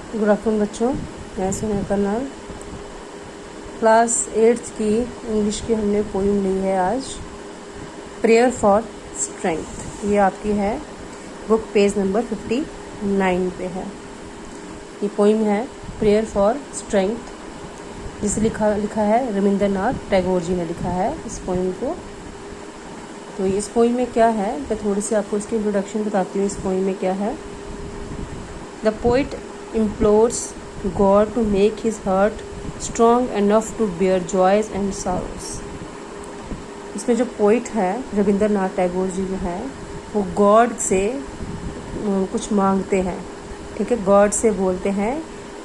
Good afternoon बच्चों, मैं Sonia colonel. Class 8th की इंग्लिश की हमने पोइम ली है आज, प्रेयर फॉर स्ट्रेंथ। ये आपकी है बुक पेज नंबर 59 पे है। ये पोइम है प्रेयर फॉर स्ट्रेंथ, जिसे लिखा है रविंद्रनाथ टैगोर जी ने लिखा है इस पोइम को। तो इस पोइम में क्या है, मैं थोड़ी सी आपको इसकी इंट्रोडक्शन बताती हूँ। इस पोइम में क्या है, the poet implores God to make his heart strong enough to bear joys and sorrows। इसमें जो पोइट है रविंद्रनाथ टैगोर जी जो है, वो गॉड से कुछ मांगते हैं। ठीक है, गॉड से बोलते हैं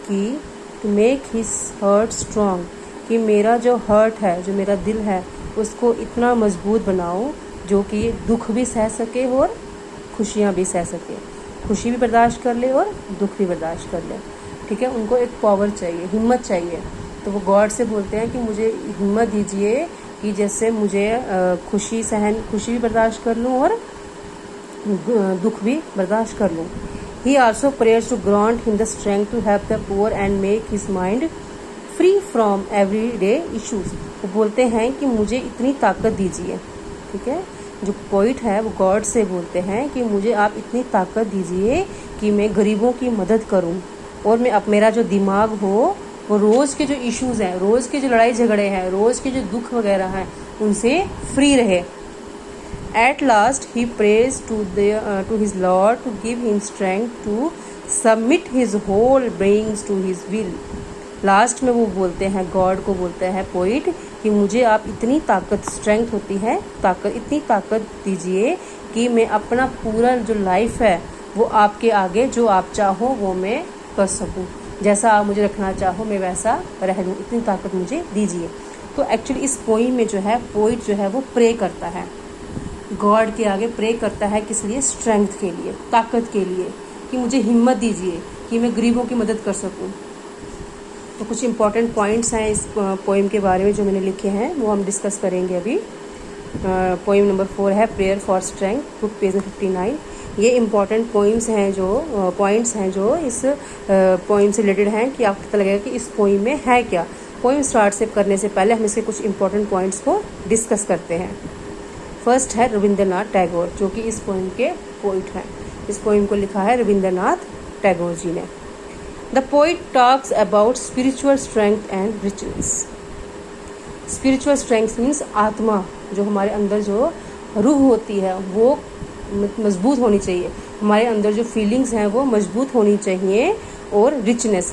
कि to make his heart strong, कि मेरा जो हार्ट है, जो मेरा दिल है, उसको इतना मजबूत बनाओ जो कि दुख भी सह सके और खुशियाँ भी सह सके, खुशी भी बर्दाश्त कर ले और दुख भी बर्दाश्त कर ले। ठीक है, उनको एक पावर चाहिए, हिम्मत चाहिए। तो वो गॉड से बोलते हैं कि मुझे हिम्मत दीजिए कि जैसे मुझे खुशी भी बर्दाश्त कर लूँ और दुख भी बर्दाश्त कर लूँ। He also prayers to grant him the strength to help the poor and make his mind free from everyday issues. वो बोलते हैं कि मुझे इतनी ताकत दीजिए। ठीक है, जो पोइट है वो गॉड से बोलते हैं कि मुझे आप इतनी ताकत दीजिए कि मैं गरीबों की मदद करूं और मैं अब मेरा जो दिमाग हो वो रोज़ के जो इश्यूज़ हैं, रोज़ के जो लड़ाई झगड़े हैं, रोज़ के जो दुख वगैरह हैं, उनसे फ्री रहे। At last he praise to his lord to give him strength to submit his whole beings to his will. लास्ट में वो बोलते हैं, गॉड को बोलते हैं पोइट, कि मुझे आप इतनी ताकत, स्ट्रेंथ होती है ताकत, इतनी ताकत दीजिए कि मैं अपना पूरा जो लाइफ है वो आपके आगे जो आप चाहो वो मैं कर सकूं, जैसा आप मुझे रखना चाहो मैं वैसा रह लूँ, इतनी ताकत मुझे दीजिए। तो एक्चुअली इस पोइम में जो है पोइट जो है वो प्रे करता है, गॉड के आगे प्रे करता है। किस लिए? स्ट्रेंथ के लिए, ताकत के लिए, कि मुझे हिम्मत दीजिए कि मैं गरीबों की मदद कर सकूँ। तो कुछ इंपॉर्टेंट पॉइंट्स हैं इस पोइम के बारे में जो मैंने लिखे हैं, वो हम डिस्कस करेंगे अभी। पोइम नंबर 4 है prayer for strength, book page 59। ये इंपॉर्टेंट पॉइंट्स हैं जो इस पोइम से रिलेटेड हैं, कि आपको पता लगेगा कि इस पोइम में है क्या। पोइम स्टार्ट से करने से पहले हम इसके कुछ इंपॉर्टेंट पॉइंट्स को डिस्कस करते हैं। फर्स्ट है रविंद्रनाथ टैगोर, जो कि इस पोइम के पोइट हैं। इस पोइम को लिखा है रविंद्रनाथ टैगोर जी ने। The poet talks about spiritual strength and richness। Spiritual strength means आत्मा, जो हमारे अंदर जो रूह होती है वो मजबूत होनी चाहिए, हमारे अंदर जो फीलिंग्स हैं वो मजबूत होनी चाहिए। और रिचनेस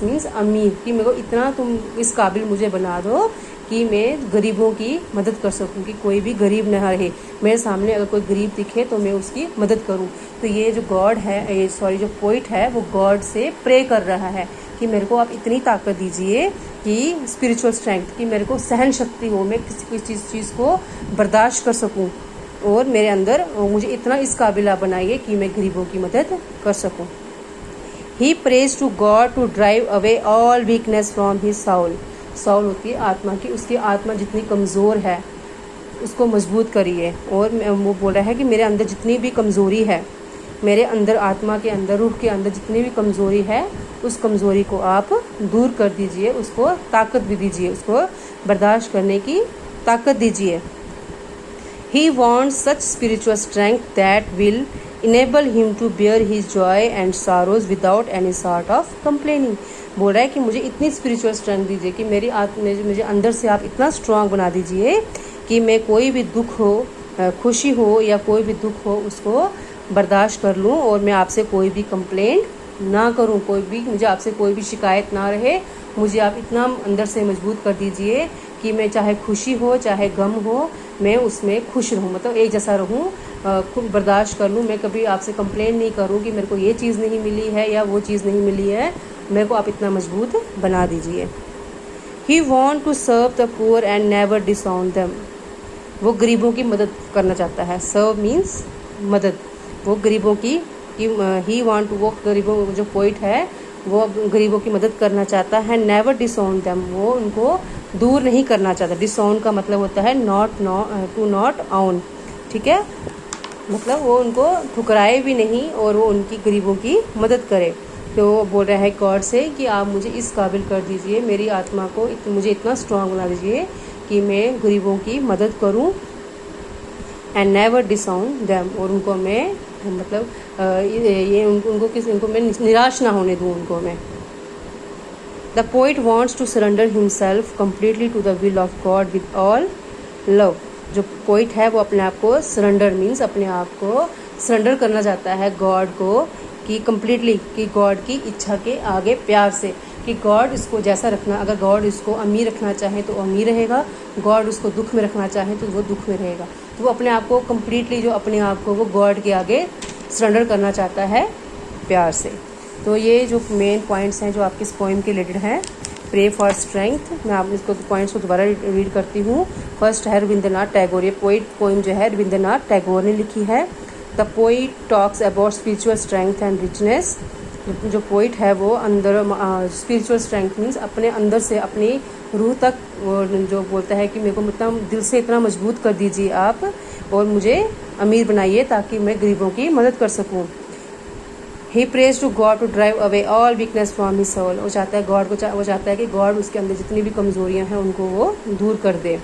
मीन्स अमीर, कि मेरे को इतना तुम इस काबिल मुझे बना दो कि मैं गरीबों की मदद कर सकूं, कि कोई भी गरीब न रहे, मेरे सामने अगर कोई गरीब दिखे तो मैं उसकी मदद करूं। तो ये जो गॉड है, जो पोइट है, वो गॉड से प्रे कर रहा है कि मेरे को आप इतनी ताकत दीजिए कि स्पिरिचुअल स्ट्रेंथ, कि मेरे को सहन शक्ति हो, मैं किसी चीज़ को बर्दाश्त कर सकूं, और मेरे अंदर मुझे इतना इस काबिल बनाइए कि मैं गरीबों की मदद कर सकूं। He praise to God to drive away all weakness from his soul. Soul होती है आत्मा की, उसकी आत्मा जितनी कमज़ोर है उसको मजबूत करिए। और वो बोल रहा है कि मेरे अंदर जितनी भी कमज़ोरी है, मेरे अंदर आत्मा के अंदर, रूह के अंदर जितनी भी कमज़ोरी है, उस कमज़ोरी को आप दूर कर दीजिए, उसको ताकत भी दीजिए, उसको बर्दाश्त करने की ताकत दीजिए। He wants such spiritual strength that will enable him to bear his joy and sorrows without any sort of complaining। बोल रहा है कि मुझे इतनी स्पिरिचुअल स्ट्रेंथ दीजिए कि मुझे अंदर से आप इतना स्ट्रांग बना दीजिए कि मैं कोई भी दुख हो, खुशी हो या कोई भी दुख हो, उसको बर्दाश्त कर लूँ और मैं आपसे कोई भी कंप्लेंट ना करूँ, मुझे आपसे कोई भी शिकायत ना रहे। मुझे आप इतना अंदर से मजबूत कर दीजिए कि मैं चाहे खुशी हो चाहे गम हो, मैं उसमें खुश रहूँ, मतलब एक जैसा रहूँ, खुद बर्दाश्त कर लूँ। मैं कभी आपसे कंप्लेन नहीं करूँ कि मेरे को ये चीज़ नहीं मिली है या वो चीज़ नहीं मिली है, मेरे को आप इतना मजबूत बना दीजिए। He want to serve the poor and never dishonour them. वो गरीबों की मदद करना चाहता है। सर्व मीन्स मदद, वो गरीबों की, ही वॉन्ट, वो गरीबों, जो पोइट है वो गरीबों की मदद करना चाहता है। नेवर डिसऑन देम, वो उनको दूर नहीं करना चाहता। डिसऑन का मतलब होता है नॉट ऑन। ठीक है, मतलब वो उनको ठुकराए भी नहीं और वो उनकी गरीबों की मदद करे। तो वो बोल रहा है गॉड से कि आप मुझे इस काबिल कर दीजिए, मेरी आत्मा को मुझे इतना स्ट्रांग बना दीजिए कि मैं गरीबों की मदद करूं, एंड नेवर डिसऑन देम, और उनको मैं मतलब उनको मैं निराश ना होने दूं उनको मैं। The poet wants to surrender himself completely to the will of God with all love. जो पोइट है वो अपने आप को सरेंडर मीन्स अपने आप को सरेंडर करना चाहता है गॉड को, कि कम्प्लीटली, कि गॉड की इच्छा के आगे प्यार से, कि गॉड इसको जैसा रखना, अगर गॉड इसको अमीर रखना चाहे तो अमीर रहेगा, गॉड उसको दुख में रखना चाहे तो वो दुख में रहेगा। तो वो अपने आप को कम्प्लीटली, जो अपने आप को वो गॉड के आगे सरेंडर करना चाहता है प्यार से। तो ये जो मेन पॉइंट्स हैं जो आपके इस पोइम के रिलेटेड हैं, प्रे फॉर स्ट्रेंथ। मैं आप इसको पॉइंट्स को दोबारा रीड करती हूँ। फर्स्ट है रविंद्रनाथ टैगोर, ये पोइम जो है रविंद्रनाथ टैगोर ने लिखी है। The poet talks about spiritual strength and richness. जो पोइट है वो अंदर स्पिरिचुअल स्ट्रेंथ मीन्स अपने अंदर से अपनी रूह तक जो बोलता है कि मेरे को इतना दिल से इतना मजबूत कर दीजिए आप, और मुझे अमीर बनाइए ताकि मैं गरीबों की मदद कर सकूं। He praise to God to drive away all weakness from his soul. वो चाहता है गॉड को, वो चाहता है कि गॉड उसके अंदर जितनी भी कमजोरियां हैं उनको वो दूर कर दे।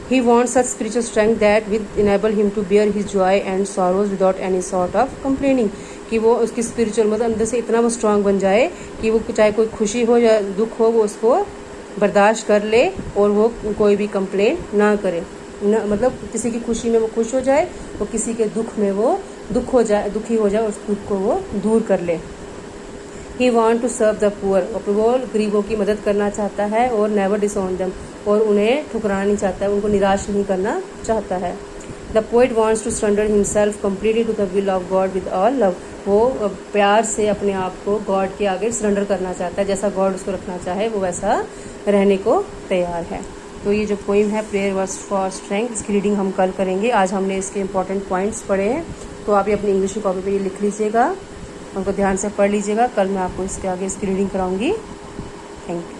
He wants such spiritual strength that will enable him to bear his joy and sorrows without any sort of complaining। कि वो उसकी स्पिरिचुअल मतलब अंदर से इतना वो स्ट्रांग बन जाए कि वो चाहे कोई खुशी हो या दुख हो वो उसको बर्दाश्त कर ले और वो कोई भी कंप्लेन ना करे, न मतलब किसी की खुशी में वो खुश हो जाए और किसी के दुख में वो दुखी हो जाए और उस दुख को वो दूर कर ले। He want to serve the poor, वो गरीबों की मदद करना चाहता है, और नेवर डिसऑन देम, और उन्हें ठुकराना नहीं चाहता है, उनको निराश नहीं करना चाहता है। The poet wants to surrender himself completely to the will of God with all love. वो प्यार से अपने आप को गॉड के आगे सरेंडर करना चाहता है, जैसा गॉड उसको रखना चाहे वो वैसा रहने को तैयार है। तो ये जो पोइम है प्रेयर वर्स फॉर स्ट्रेंथ, इसकी रीडिंग हम कल करेंगे। आज हमने इसके इंपॉर्टेंट पॉइंट्स पढ़े हैं, तो आप ये अपनी इंग्लिश की कॉपी पे ये लिख लीजिएगा, उनको ध्यान से पढ़ लीजिएगा। कल मैं आपको इसके आगे इसकी रीडिंग कराऊंगी। Thank you.